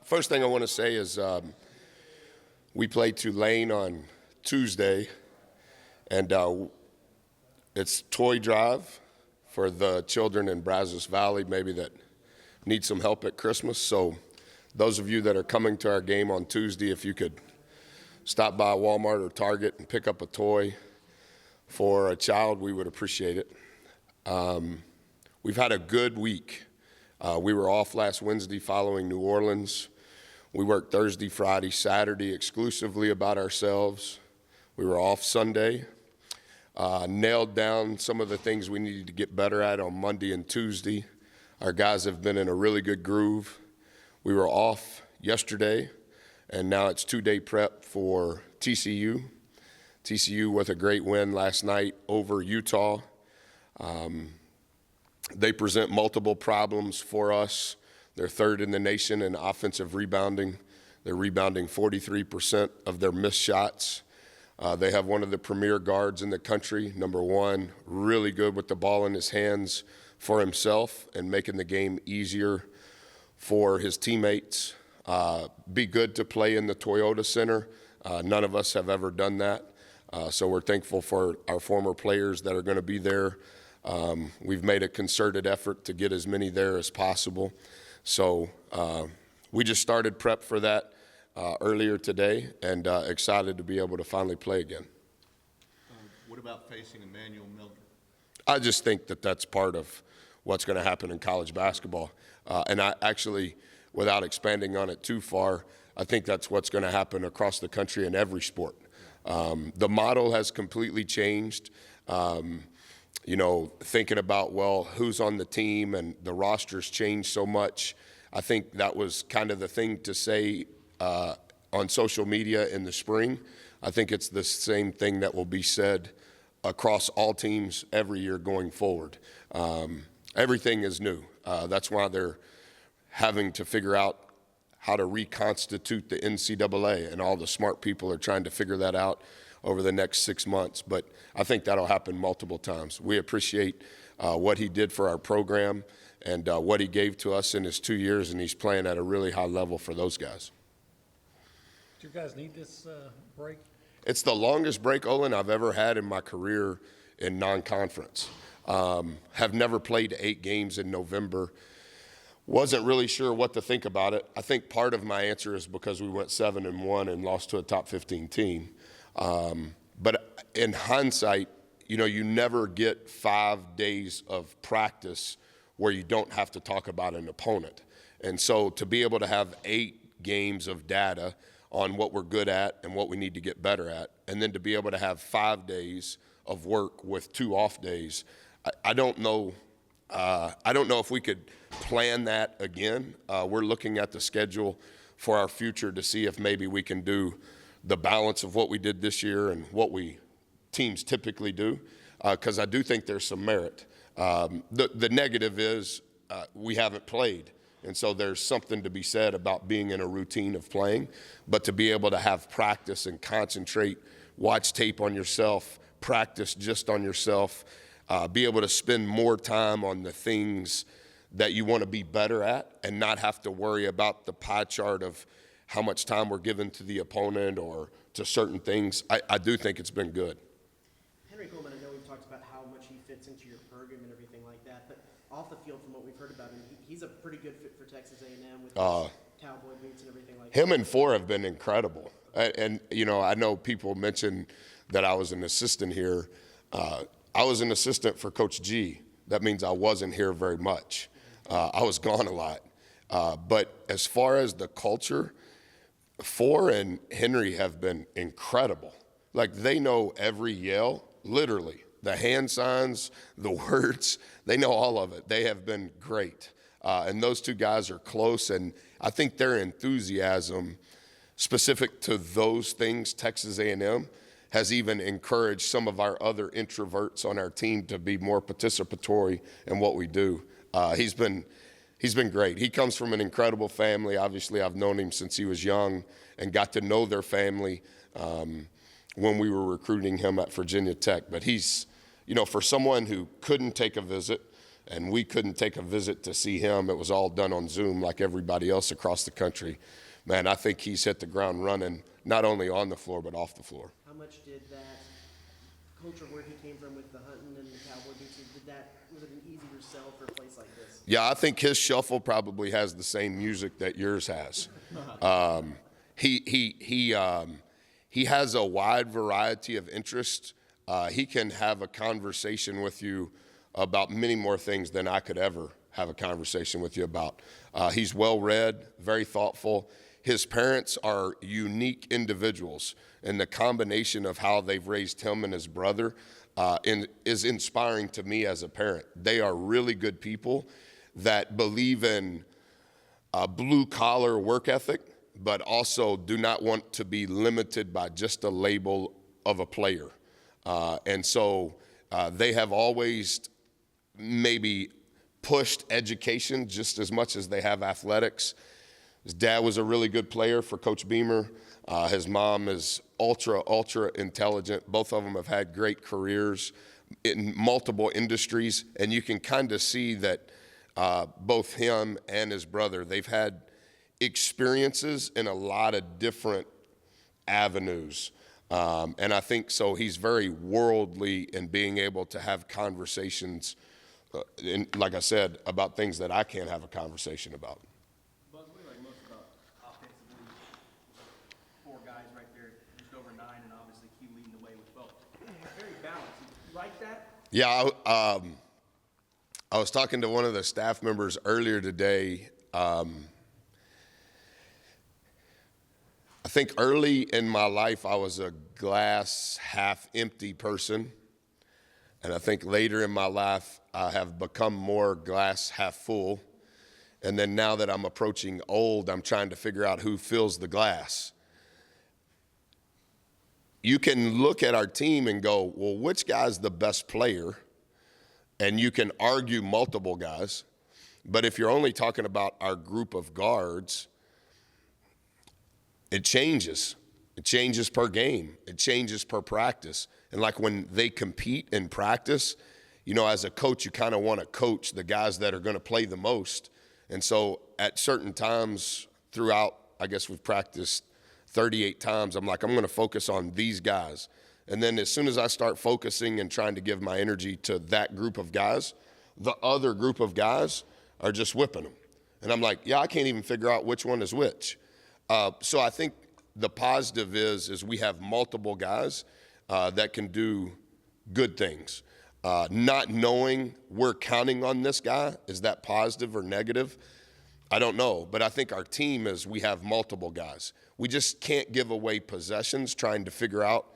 First thing I want to say is we play Tulane on Tuesday, and it's toy drive for the children in Brazos Valley, maybe that need some help at Christmas. So those of you that are coming to our game on Tuesday, if you could stop by Walmart or Target and pick up a toy for a child, we would appreciate it. We've had a good week. We were off last Wednesday following New Orleans. We worked Thursday, Friday, Saturday exclusively about ourselves. We were off Sunday. Nailed down some of the things we needed to get better at on Monday and Tuesday. Our guys have been in a really good groove. We were off yesterday, and now it's 2-day prep for TCU. TCU with a great win last night over Utah. They present multiple problems for us. They're third in the nation in offensive rebounding. They're rebounding 43% of their missed shots. They have one of the premier guards in the country, number one, really good with the ball in his hands for himself and making the game easier for his teammates. Be good to play in the Toyota Center. None of us have ever done that. So we're thankful for our former players that are going to be there. We've made a concerted effort to get as many there as possible. So we just started prep for that earlier today, and excited to be able to finally play again. What about facing Emmanuel Mildred? I just think that that's part of what's going to happen in college basketball. And I actually, without expanding on it too far, I think that's what's going to happen across the country in every sport. The model has completely changed. Thinking about, well, who's on the team and the rosters changed so much. I think that was kind of the thing to say on social media in the spring. I think it's the same thing that will be said across all teams every year going forward. Everything is new. That's why they're having to figure out how to reconstitute the NCAA, and all the smart people are trying to figure that out over the next 6 months. But I think that'll happen multiple times. We appreciate what he did for our program and what he gave to us in his 2 years, and he's playing at a really high level for those guys. Do you guys need this break? It's the longest break, Olin, I've ever had in my career in non-conference. Have never played 8 games in November. Wasn't really sure what to think about it. I think part of my answer is because we went 7-1 and lost to a top 15 team. But in hindsight, you never get 5 days of practice where you don't have to talk about an opponent. And so to be able to have 8 games of data on what we're good at and what we need to get better at, and then to be able to have 5 days of work with 2 off days, I don't know if we could plan that again. We're looking at the schedule for our future to see if maybe we can do the balance of what we did this year and what teams typically do, because I do think there's some merit. The negative is we haven't played, and so there's something to be said about being in a routine of playing, but to be able to have practice and concentrate, watch tape on yourself, practice just on yourself, be able to spend more time on the things that you want to be better at and not have to worry about the pie chart of how much time we're given to the opponent or to certain things. I do think it's been good. Henry Coleman, I know we've talked about how much he fits into your program and everything like that, but off the field, from what we've heard about him, he's a pretty good fit for Texas A&M with his cowboy boots and everything like that. Him and Four have been incredible. And I know people mention that I was an assistant here. I was an assistant for Coach G. That means I wasn't here very much. I was gone a lot. But as far as the culture, Four and Henry have been incredible. Like, they know every yell, literally. The hand signs, the words, they know all of it. They have been great. And those 2 guys are close, and I think their enthusiasm specific to those things, Texas A&M, has even encouraged some of our other introverts on our team to be more participatory in what we do. He's been great. He comes from an incredible family. Obviously, I've known him since he was young and got to know their family when we were recruiting him at Virginia Tech. But he's, for someone who couldn't take a visit and we couldn't take a visit to see him. It was all done on Zoom like everybody else across the country. Man, I think he's hit the ground running, not only on the floor, but off the floor. How much did that culture where he came from with the hunting and the cowboy boots, was it an easier sell for a place like this? Yeah, I think his shuffle probably has the same music that yours has. He has a wide variety of interests. He can have a conversation with you about many more things than I could ever have a conversation with you about. He's well-read, very thoughtful. His parents are unique individuals, and the combination of how they've raised him and his brother is inspiring to me as a parent. They are really good people that believe in blue-collar work ethic, but also do not want to be limited by just a label of a player. And so they have always maybe pushed education just as much as they have athletics. His dad was a really good player for Coach Beamer. His mom is ultra intelligent. Both of them have had great careers in multiple industries, and you can kind of see that both him and his brother, they've had experiences in a lot of different avenues. And I think so he's very worldly in being able to have conversations, like I said, about things that I can't have a conversation about. Buzz, what do you like most about offensively? Four guys right there, just over 9, and obviously Q leading the way with both. Very balanced. You like that? Yeah, I was talking to one of the staff members earlier today. I think early in my life, I was a glass half empty person. And I think later in my life, I have become more glass half full. And then now that I'm approaching old, I'm trying to figure out who fills the glass. You can look at our team and go, well, which guy's the best player? And you can argue multiple guys. But if you're only talking about our group of guards, it changes. It changes per game. It changes per practice. And like when they compete in practice, you know, as a coach, you kind of want to coach the guys that are going to play the most. And so at certain times throughout, I guess we've practiced 38 times, I'm like, I'm going to focus on these guys. And then as soon as I start focusing and trying to give my energy to that group of guys, the other group of guys are just whipping them. And I'm like, yeah, I can't even figure out which one is which. So I think the positive is we have multiple guys that can do good things. Not knowing we're counting on this guy, is that positive or negative? I don't know. But I think our team is we have multiple guys. We just can't give away possessions trying to figure out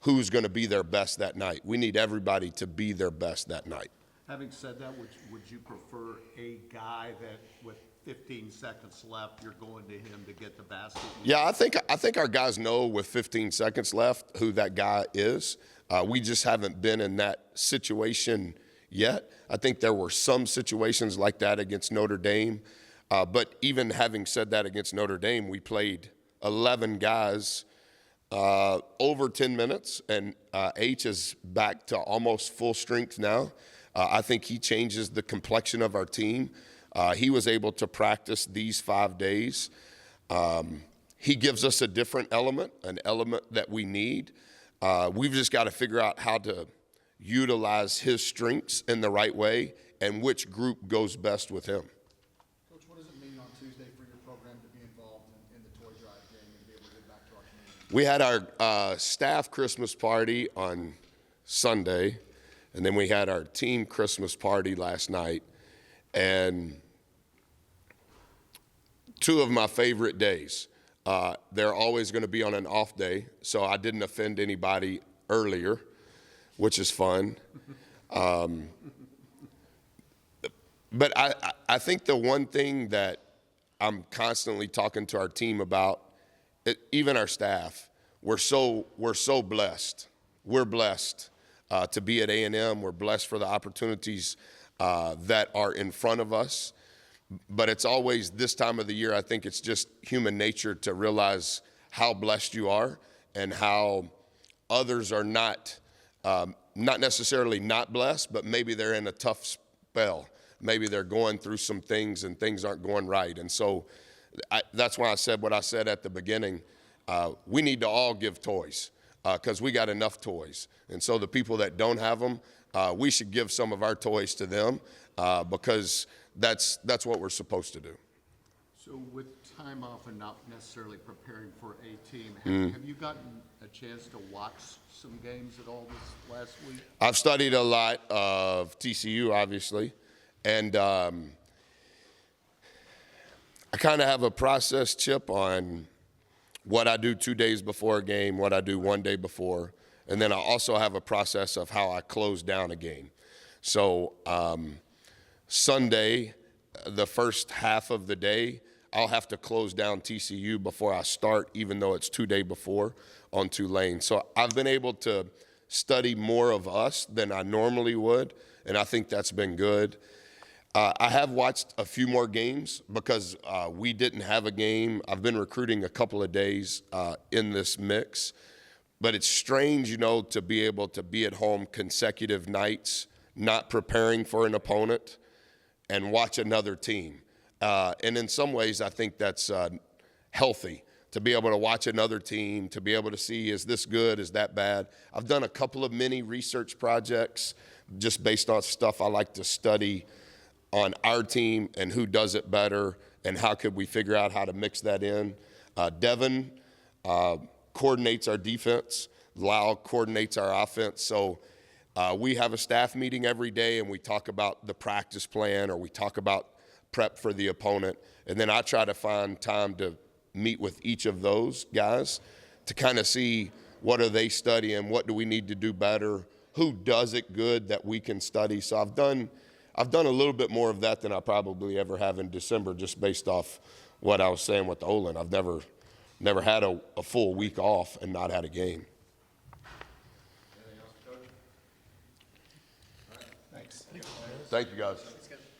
who's going to be their best that night. We need everybody to be their best that night. Having said that, would you prefer a guy that with 15 seconds left, you're going to him to get the basket? Yeah, I think our guys know with 15 seconds left who that guy is. We just haven't been in that situation yet. I think there were some situations like that against Notre Dame. But even having said that against Notre Dame, we played 11 guys over 10 minutes, and H is back to almost full strength now. I think he changes the complexion of our team. He was able to practice these 5 days. He gives us a different element, an element that we need. We've just got to figure out how to utilize his strengths in the right way and which group goes best with him. Coach, what does it mean on Tuesday for your program to be involved in the toy drive game and be able to get back to our community? We had our staff Christmas party on Sunday, and then we had our team Christmas party last night. And two of my favorite days. They're always going to be on an off day, so I didn't offend anybody earlier, which is fun. But I think the one thing that I'm constantly talking to our team about, even our staff, we're so blessed. We're blessed to be at A&M. We're blessed for the opportunities that are in front of us. But it's always this time of the year, I think it's just human nature to realize how blessed you are and how others are not necessarily not blessed, but maybe they're in a tough spell. maybe they're going through some things and things aren't going right. And so that's why I said what I said at the beginning. We need to all give toys because we got enough toys. And so the people that don't have them, we should give some of our toys to them because that's what we're supposed to do. So with time off and not necessarily preparing for a team, Mm. have you gotten a chance to watch some games at all this last week? I've studied a lot of TCU, obviously, and I kind of have a process, Chip, on what I do 2 days before a game, what I do 1 day before, and then I also have a process of how I close down a game. So Sunday, the first half of the day, I'll have to close down TCU before I start, even though it's 2 days before on Tulane. So I've been able to study more of us than I normally would, and I think that's been good. I have watched a few more games because we didn't have a game. I've been recruiting a couple of days in this mix, but it's strange, you know, to be able to be at home consecutive nights, not preparing for an opponent, and watch another team. And in some ways, I think that's healthy to be able to watch another team, to be able to see, is this good, is that bad? I've done a couple of mini research projects just based on stuff I like to study on our team and who does it better and how could we figure out how to mix that in. Devin coordinates our defense. Lau coordinates our offense. So we have a staff meeting every day and we talk about the practice plan or we talk about prep for the opponent. And then I try to find time to meet with each of those guys to kind of see what are they studying, what do we need to do better, who does it good that we can study. So I've done a little bit more of that than I probably ever have in December, just based off what I was saying with Olin. I've never had a full week off and not had a game. Thanks. Thank you, guys.